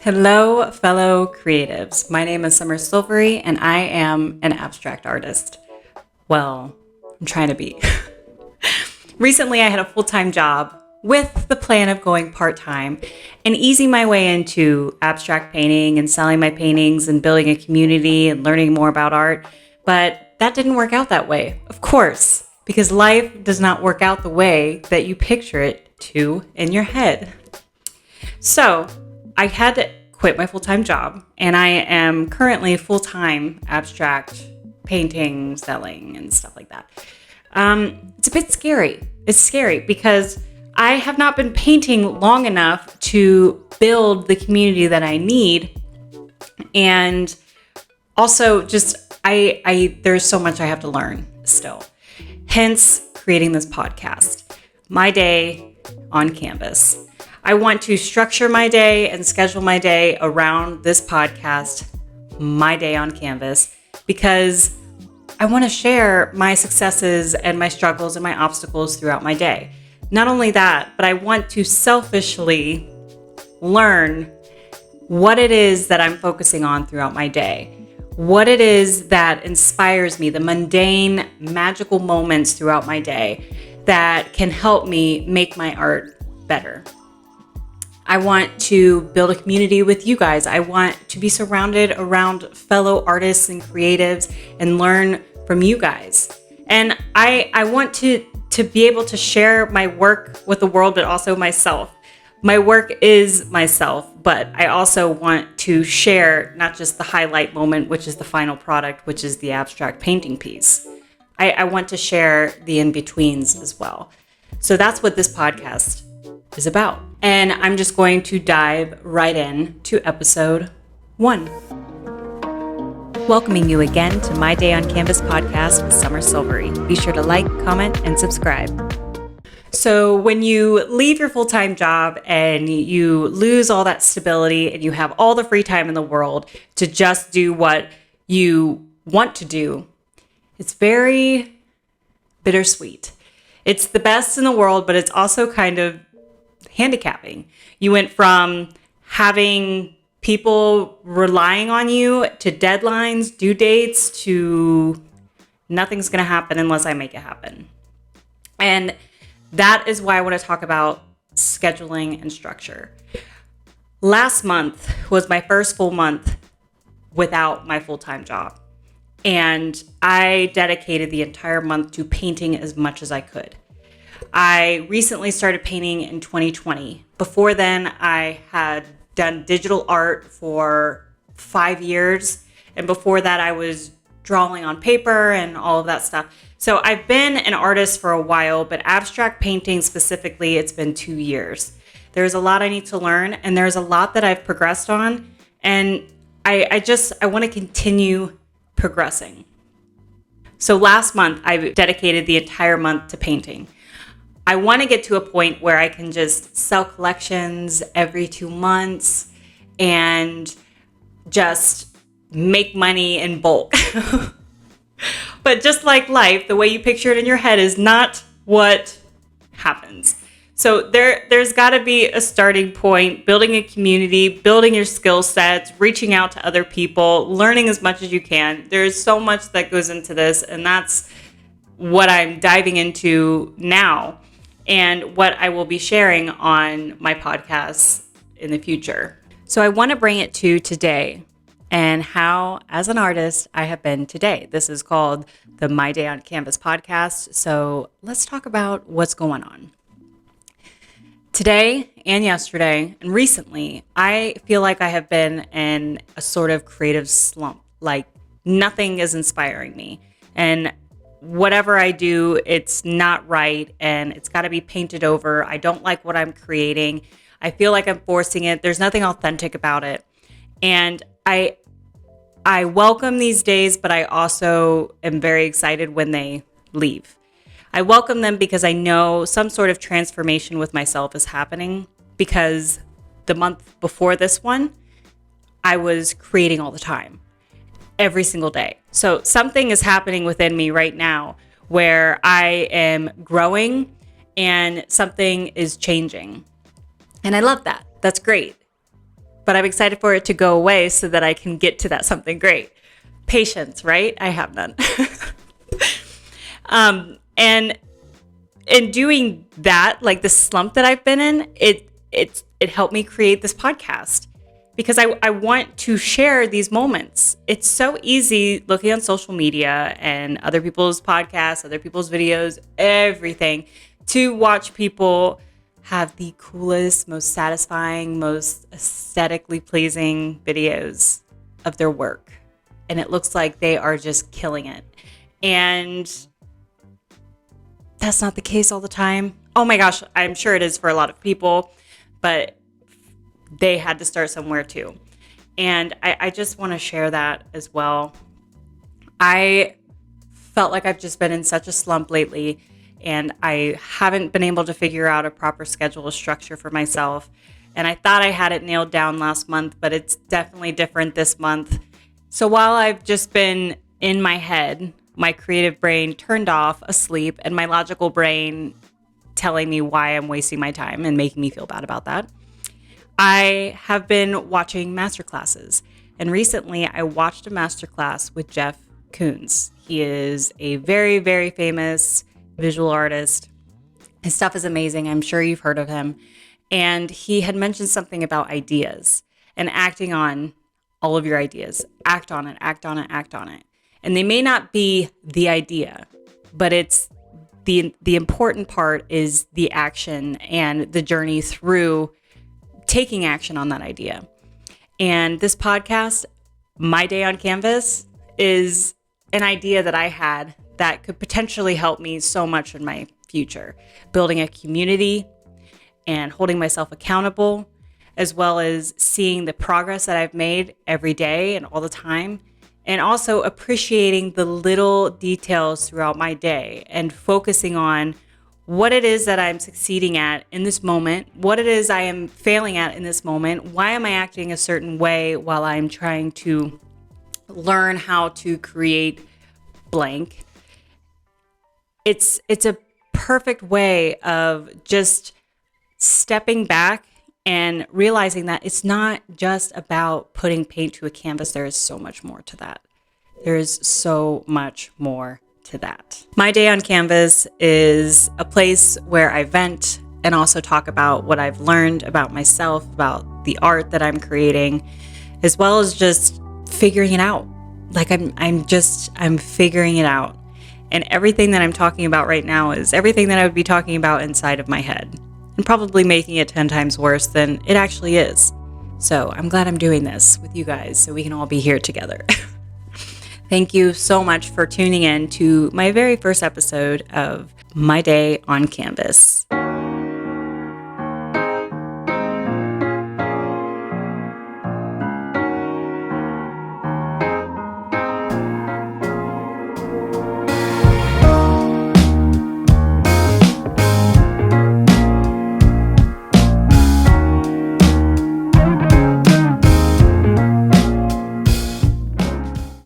Hello, fellow creatives. My name is Summer Silvery, and I am an abstract artist. Well, I'm trying to be. Recently, I had a full-time job with the plan of going part-time and easing my way into abstract painting and selling my paintings and building a community and learning more about art. But that didn't work out that way, of course, because life does not work out the way that you picture it to in your head. So I had to quit my full-time job, and I am currently full-time abstract painting, selling, and stuff like that. It's a bit scary. It's scary because I have not been painting long enough to build the community that I need. And also there's so much I have to learn still. Hence creating this podcast, My Day on Canvas. I want to structure my day and schedule my day around this podcast, My Day on Canvas, because I want to share my successes and my struggles and my obstacles throughout my day. Not only that, but I want to selfishly learn what it is that I'm focusing on throughout my day, what it is that inspires me, the mundane, magical moments throughout my day that can help me make my art better. I want to build a community with you guys. I want to be surrounded around fellow artists and creatives and learn from you guys. And I want to be able to share my work with the world, but also myself. My work is myself, but I also want to share not just the highlight moment, which is the final product, which is the abstract painting piece. I want to share the in-betweens as well. So that's what this podcast is about. And I'm just going to dive right in to episode 1. Welcoming you again to My Day on Canvas podcast with Summer Silvery. Be sure to like, comment, and subscribe. So when you leave your full-time job and you lose all that stability and you have all the free time in the world to just do what you want to do, it's very bittersweet. It's the best in the world, but it's also kind of handicapping. You went from having people relying on you to deadlines, due dates, to nothing's going to happen unless I make it happen. And that is why I want to talk about scheduling and structure. Last month was my first full month without my full-time job. And I dedicated the entire month to painting as much as I could. I recently started painting in 2020. Before then, I had done digital art for 5 years. And before that, I was drawing on paper and all of that stuff. So I've been an artist for a while, but abstract painting specifically, it's been 2 years. There's a lot I need to learn, and there's a lot that I've progressed on. And I want to continue progressing. So last month, I dedicated the entire month to painting. I want to get to a point where I can just sell collections every 2 months and just make money in bulk. But just like life, the way you picture it in your head is not what happens. So there's got to be a starting point, building a community, building your skill sets, reaching out to other people, learning as much as you can. There's so much that goes into this, and that's what I'm diving into now and what I will be sharing on my podcasts in the future. So I want to bring it to today and how, as an artist, I have been today. This is called the My Day on Canvas podcast. So let's talk about what's going on. Today and yesterday and recently, I feel like I have been in a sort of creative slump. Like nothing is inspiring me. And whatever I do, it's not right and it's got to be painted over. I don't like what I'm creating. I feel like I'm forcing it. There's nothing authentic about it. And I welcome these days, but I also am very excited when they leave. I welcome them because I know some sort of transformation with myself is happening, because the month before this one, I was creating all the time, every single day. So something is happening within me right now where I am growing and something is changing. And I love that. That's great. but I'm excited for it to go away so that I can get to that something great. Patience, right? I have none. And in doing that, like the slump that I've been in, it helped me create this podcast because I want to share these moments. It's so easy looking on social media and other people's podcasts, other people's videos, everything, to watch people have the coolest, most satisfying, most aesthetically pleasing videos of their work. And it looks like they are just killing it. And that's not the case all the time. Oh my gosh, I'm sure it is for a lot of people, but they had to start somewhere too. And I just want to share that as well. I felt like I've just been in such a slump lately, and I haven't been able to figure out a proper schedule or structure for myself. And I thought I had it nailed down last month, but it's definitely different this month. So while I've just been in my head, my creative brain turned off, asleep, and my logical brain telling me why I'm wasting my time and making me feel bad about that, I have been watching masterclasses. And recently I watched a masterclass with Jeff Koons. He is a very, very famous visual artist. His stuff is amazing. I'm sure you've heard of him. And he had mentioned something about ideas and acting on all of your ideas. Act on it, act on it, act on it. And they may not be the idea, but it's the important part is the action and the journey through taking action on that idea. And this podcast, My Day on Canvas, is an idea that I had that could potentially help me so much in my future. Building a community and holding myself accountable, as well as seeing the progress that I've made every day and all the time. And also appreciating the little details throughout my day and focusing on what it is that I'm succeeding at in this moment, what it is I am failing at in this moment, why am I acting a certain way while I'm trying to learn how to create blank. It's a perfect way of just stepping back and realizing that it's not just about putting paint to a canvas. There is so much more to that. There is so much more to that. My Day on Canvas is a place where I vent and also talk about what I've learned about myself, about the art that I'm creating, as well as just figuring it out. Like I'm figuring it out. And everything that I'm talking about right now is everything that I would be talking about inside of my head, and probably making it 10 times worse than it actually is. So I'm glad I'm doing this with you guys so we can all be here together. Thank you so much for tuning in to my very first episode of My Day on Canvas.